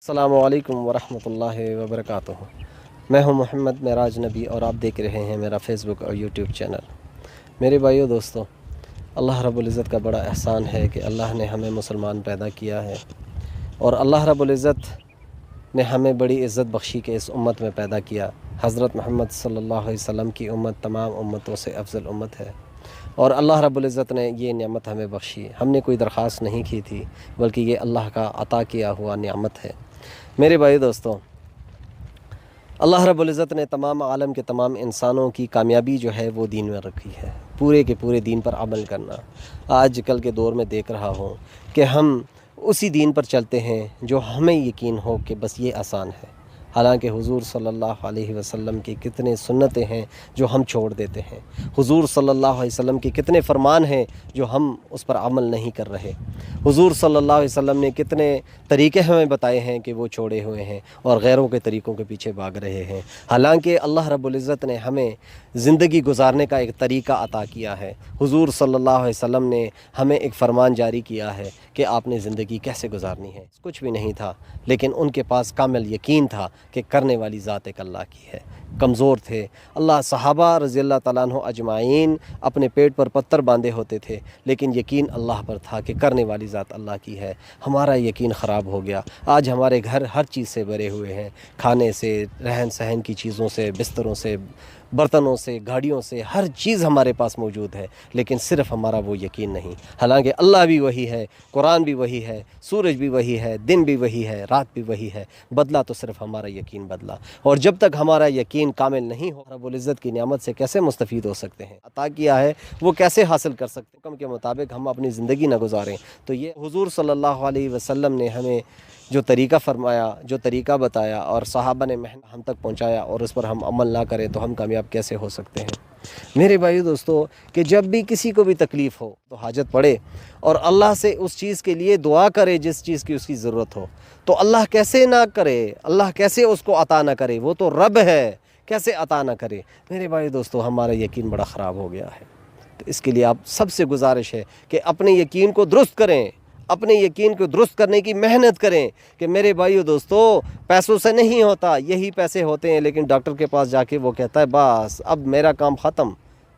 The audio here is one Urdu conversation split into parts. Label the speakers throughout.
Speaker 1: السلام علیکم ورحمۃ اللہ وبرکاتہ۔ میں ہوں محمد معراج نبی اور آپ دیکھ رہے ہیں میرا فیس بک اور یوٹیوب چینل۔ میرے بھائیو دوستو، اللہ رب العزت کا بڑا احسان ہے کہ اللہ نے ہمیں مسلمان پیدا کیا ہے، اور اللہ رب العزت نے ہمیں بڑی عزت بخشی کہ اس امت میں پیدا کیا۔ حضرت محمد صلی اللہ علیہ وسلم کی امت تمام امتوں سے افضل امت ہے، اور اللہ رب العزت نے یہ نعمت ہمیں بخشی۔ ہم نے کوئی درخواست نہیں کی تھی، بلکہ یہ اللہ کا عطا کیا ہوا نعمت ہے۔ میرے بھائی دوستو، اللہ رب العزت نے تمام عالم کے تمام انسانوں کی کامیابی جو ہے وہ دین میں رکھی ہے، پورے کے پورے دین پر عمل کرنا۔ آج کل کے دور میں دیکھ رہا ہوں کہ ہم اسی دین پر چلتے ہیں جو ہمیں یقین ہو کہ بس یہ آسان ہے، حالانکہ حضور صلی اللہ علیہ وسلم کی کتنے سنتیں ہیں جو ہم چھوڑ دیتے ہیں، حضور صلی اللہ علیہ وسلم کے کتنے فرمان ہیں جو ہم اس پر عمل نہیں کر رہے، حضور صلی اللہ علیہ وسلم نے کتنے طریقے ہمیں بتائے ہیں کہ وہ چھوڑے ہوئے ہیں اور غیروں کے طریقوں کے پیچھے بھاگ رہے ہیں۔ حالانکہ اللہ رب العزت نے ہمیں زندگی گزارنے کا ایک طریقہ عطا کیا ہے۔ حضور صلی اللہ علیہ وسلم نے ہمیں ایک فرمان جاری کیا ہے کہ آپ نے زندگی کیسے گزارنی ہے۔ کچھ بھی نہیں تھا، لیکن ان کے پاس کامل یقین تھا کہ کرنے والی ذات ایک اللہ کی ہے۔ کمزور تھے، اللہ صحابہ رضی اللہ تعالیٰ عنہ اجمعین اپنے پیٹ پر پتھر باندھے ہوتے تھے، لیکن یقین اللہ پر تھا کہ کرنے والی ذات اللہ کی ہے۔ ہمارا یقین خراب ہو گیا۔ آج ہمارے گھر ہر چیز سے بھرے ہوئے ہیں، کھانے سے، رہن سہن کی چیزوں سے، بستروں سے، برتنوں سے، گاڑیوں سے، ہر چیز ہمارے پاس موجود ہے، لیکن صرف ہمارا وہ یقین نہیں۔ حالانکہ اللہ بھی وہی ہے، قرآن بھی وہی ہے، سورج بھی وہی ہے، دن بھی وہی ہے، رات بھی وہی ہے، بدلا تو صرف ہمارا یقین بدلا۔ اور جب تک ہمارا یقین کامل نہیں ہو، رب العزت کی نعمت سے کیسے مستفید ہو سکتے ہیں؟ عطا کیا ہے وہ کیسے حاصل کر سکتے ہیں؟ حکم کے مطابق ہم اپنی زندگی نہ گزاریں۔ تو یہ حضور صلی اللہ علیہ وسلم نے ہمیں جو طریقہ فرمایا، جو طریقہ بتایا، اور صحابہ نے محنت ہم تک پہنچایا، اور اس پر ہم عمل نہ کریں تو ہم کامیاب کیسے ہو سکتے ہیں؟ میرے بھائیو دوستو، کہ جب بھی کسی کو بھی تکلیف ہو تو حاجت پڑے اور اللہ سے اس چیز کے لیے دعا کرے جس چیز کی اس کی ضرورت ہو، تو اللہ کیسے نہ کرے؟ اللہ کیسے اس کو عطا نہ کرے؟ وہ تو رب ہے، کیسے عطا نہ کرے؟ میرے بھائی دوستو، ہمارا یقین بڑا خراب ہو گیا ہے، تو اس کے لیے آپ سب سے گزارش ہے کہ اپنے یقین کو درست کریں، اپنے یقین کو درست کرنے کی محنت کریں۔ کہ میرے بھائیو دوستو، پیسوں سے نہیں ہوتا، یہی پیسے ہوتے ہیں، لیکن ڈاکٹر کے پاس جا کے وہ کہتا ہے بس اب میرا کام ختم،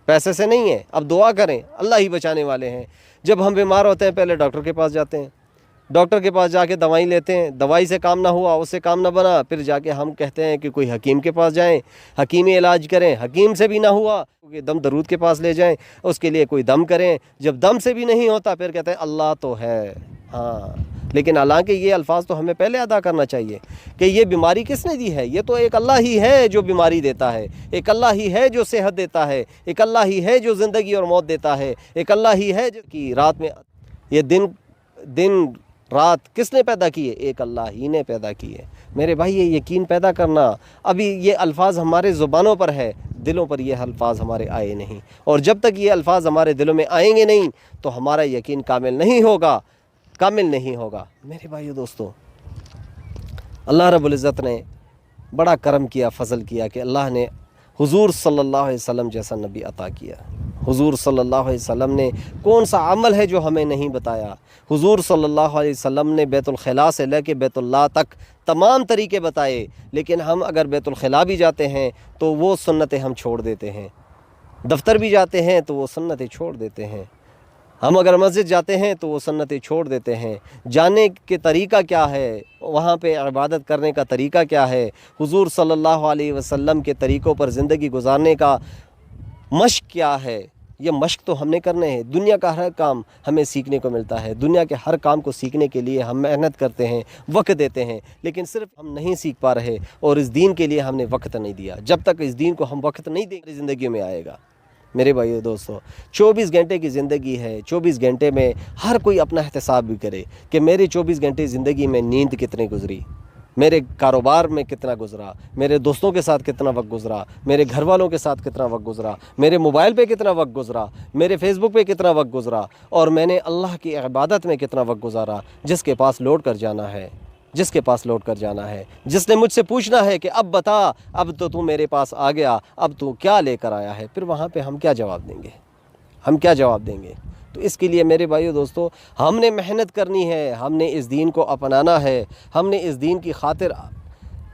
Speaker 1: پیسے سے نہیں ہے، اب دعا کریں، اللہ ہی بچانے والے ہیں۔ جب ہم بیمار ہوتے ہیں پہلے ڈاکٹر کے پاس جاتے ہیں، ڈاکٹر کے پاس جا کے دوائی لیتے ہیں، دوائی سے کام نہ ہوا، اس سے کام نہ بنا، پھر جا کے ہم کہتے ہیں کہ کوئی حکیم کے پاس جائیں، حکیمی علاج کریں، حکیم سے بھی نہ ہوا کہ دم درود کے پاس لے جائیں، اس کے لیے کوئی دم کریں، جب دم سے بھی نہیں ہوتا پھر کہتے ہیں اللہ تو ہے۔ ہاں، لیکن حالانکہ یہ الفاظ تو ہمیں پہلے ادا کرنا چاہیے کہ یہ بیماری کس نے دی ہے؟ یہ تو ایک اللہ ہی ہے جو بیماری دیتا ہے، ایک اللہ ہی ہے جو صحت دیتا ہے، ایک اللہ ہی ہے جو زندگی اور موت دیتا ہے، ایک اللہ ہی ہے جو کہ رات میں یہ دن رات کس نے پیدا کی ہے؟ ایک اللہ ہی نے پیدا کی ہے۔ میرے بھائی، یہ یقین پیدا کرنا، ابھی یہ الفاظ ہمارے زبانوں پر ہے، دلوں پر یہ الفاظ ہمارے آئے نہیں، اور جب تک یہ الفاظ ہمارے دلوں میں آئیں گے نہیں تو ہمارا یقین کامل نہیں ہوگا، کامل نہیں ہوگا۔ میرے بھائیو دوستو، اللہ رب العزت نے بڑا کرم کیا، فضل کیا کہ اللہ نے حضور صلی اللہ علیہ وسلم جیسا نبی عطا کیا۔ حضور صلی اللہ علیہ وسلم نے کون سا عمل ہے جو ہمیں نہیں بتایا؟ حضور صلی اللہ علیہ وسلم نے بیت الخلاء سے لے کے بیت اللہ تک تمام طریقے بتائے، لیکن ہم اگر بیت الخلاء بھی جاتے ہیں تو وہ سنتیں ہم چھوڑ دیتے ہیں، دفتر بھی جاتے ہیں تو وہ سنتیں چھوڑ دیتے ہیں، ہم اگر مسجد جاتے ہیں تو وہ سنتیں چھوڑ دیتے ہیں۔ جانے کے طریقہ کیا ہے؟ وہاں پہ عبادت کرنے کا طریقہ کیا ہے؟ حضور صلی اللہ علیہ وسلم کے طریقوں پر زندگی گزارنے کا مشق کیا ہے؟ یہ مشق تو ہم نے کرنے ہیں۔ دنیا کا ہر کام ہمیں سیکھنے کو ملتا ہے، دنیا کے ہر کام کو سیکھنے کے لیے ہم محنت کرتے ہیں، وقت دیتے ہیں، لیکن صرف ہم نہیں سیکھ پا رہے، اور اس دین کے لیے ہم نے وقت نہیں دیا۔ جب تک اس دین کو ہم وقت نہیں دیں گے، زندگی میں آئے گا۔ میرے بھائیو دوستو، 24 گھنٹے کی زندگی ہے، 24 گھنٹے میں ہر کوئی اپنا احتساب بھی کرے کہ میری 24 گھنٹے زندگی میں نیند کتنے گزری، میرے کاروبار میں کتنا گزرا، میرے دوستوں کے ساتھ کتنا وقت گزرا، میرے گھر والوں کے ساتھ کتنا وقت گزرا، میرے موبائل پہ کتنا وقت گزرا، میرے فیس بک پہ کتنا وقت گزرا، اور میں نے اللہ کی عبادت میں کتنا وقت گزارا۔ جس کے پاس لوٹ کر جانا ہے، جس کے پاس لوٹ کر جانا ہے، جس نے مجھ سے پوچھنا ہے کہ اب بتا، اب تو میرے پاس آ گیا، اب تو کیا لے کر آیا ہے، پھر وہاں پہ ہم کیا جواب دیں گے؟ ہم کیا جواب دیں گے؟ تو اس کے لیے میرے بھائیو دوستو ہم نے محنت کرنی ہے، ہم نے اس دین کو اپنانا ہے، ہم نے اس دین کی خاطر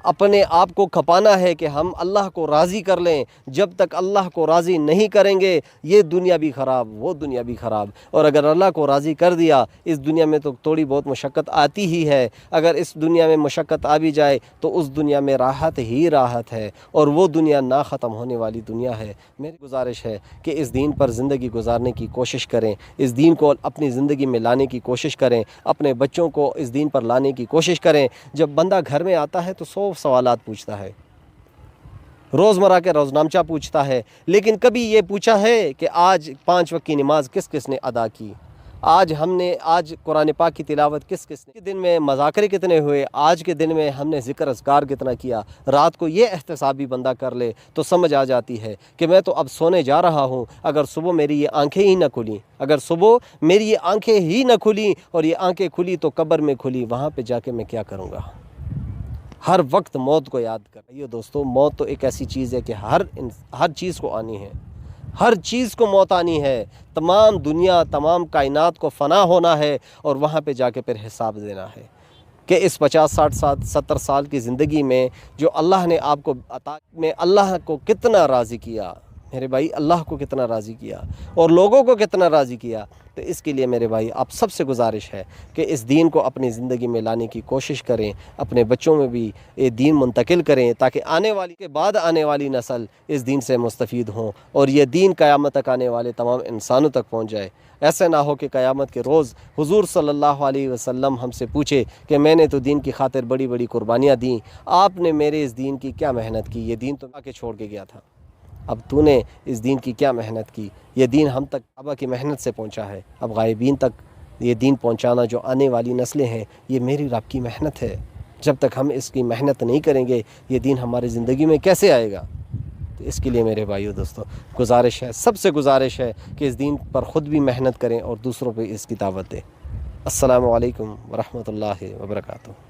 Speaker 1: اپنے آپ کو کھپانا ہے کہ ہم اللہ کو راضی کر لیں۔ جب تک اللہ کو راضی نہیں کریں گے یہ دنیا بھی خراب وہ دنیا بھی خراب، اور اگر اللہ کو راضی کر دیا اس دنیا میں تو تھوڑی بہت مشقت آتی ہی ہے، اگر اس دنیا میں مشقت آ بھی جائے تو اس دنیا میں راحت ہی راحت ہے، اور وہ دنیا نہ ختم ہونے والی دنیا ہے۔ میری گزارش ہے کہ اس دین پر زندگی گزارنے کی کوشش کریں، اس دین کو اپنی زندگی میں لانے کی کوشش کریں، اپنے بچوں کو اس دین پر لانے کی کوشش کریں۔ جب بندہ گھر میں آتا ہے تو 100 سوالات پوچھتا ہے، روزمرہ کے روزنامچہ پوچھتا ہے، لیکن کبھی یہ پوچھا ہے کہ آج 5 وقت کی نماز کس کس نے ادا کی، آج قرآن پاک کی تلاوت کس کس نے، دن میں مذاکرے کتنے ہوئے، آج کے دن میں ہم نے ذکر اذکار کتنا کیا۔ رات کو یہ احتسابی بندہ کر لے تو سمجھ آ جاتی ہے کہ میں تو اب سونے جا رہا ہوں، اگر صبح میری یہ آنکھیں ہی نہ کھلیں اور یہ آنکھیں کھلی تو قبر میں کھلی، وہاں پہ جا کے میں کیا کروں گا۔ ہر وقت موت کو یاد کر رہی ہے دوستو، موت تو ایک ایسی چیز ہے کہ ہر چیز کو آنی ہے، ہر چیز کو موت آنی ہے، تمام دنیا تمام کائنات کو فنا ہونا ہے، اور وہاں پہ جا کے پھر حساب دینا ہے کہ اس 50 60 70 سال کی زندگی میں جو اللہ نے آپ کو عطا میں اللہ کو کتنا راضی کیا میرے بھائی، اللہ کو کتنا راضی کیا اور لوگوں کو کتنا راضی کیا۔ تو اس کے لیے میرے بھائی آپ سب سے گزارش ہے کہ اس دین کو اپنی زندگی میں لانے کی کوشش کریں، اپنے بچوں میں بھی یہ دین منتقل کریں تاکہ آنے والی نسل اس دین سے مستفید ہوں، اور یہ دین قیامت تک آنے والے تمام انسانوں تک پہنچ جائے۔ ایسے نہ ہو کہ قیامت کے روز حضور صلی اللہ علیہ وسلم ہم سے پوچھے کہ میں نے تو دین کی خاطر بڑی بڑی قربانیاں دیں، آپ نے میرے اس دین کی کیا محنت کی، یہ دین تو آ کے چھوڑ کے گیا تھا، اب تو نے اس دین کی کیا محنت کی، یہ دین ہم تک صحابہ کی محنت سے پہنچا ہے، اب غائبین تک یہ دین پہنچانا جو آنے والی نسلیں ہیں یہ میری رب کی محنت ہے۔ جب تک ہم اس کی محنت نہیں کریں گے یہ دین ہماری زندگی میں کیسے آئے گا؟ تو اس کے لیے میرے بھائیو دوستو گزارش ہے، سب سے گزارش ہے کہ اس دین پر خود بھی محنت کریں اور دوسروں پہ اس کی دعوت دیں۔ السلام علیکم ورحمۃ اللہ وبرکاتہ۔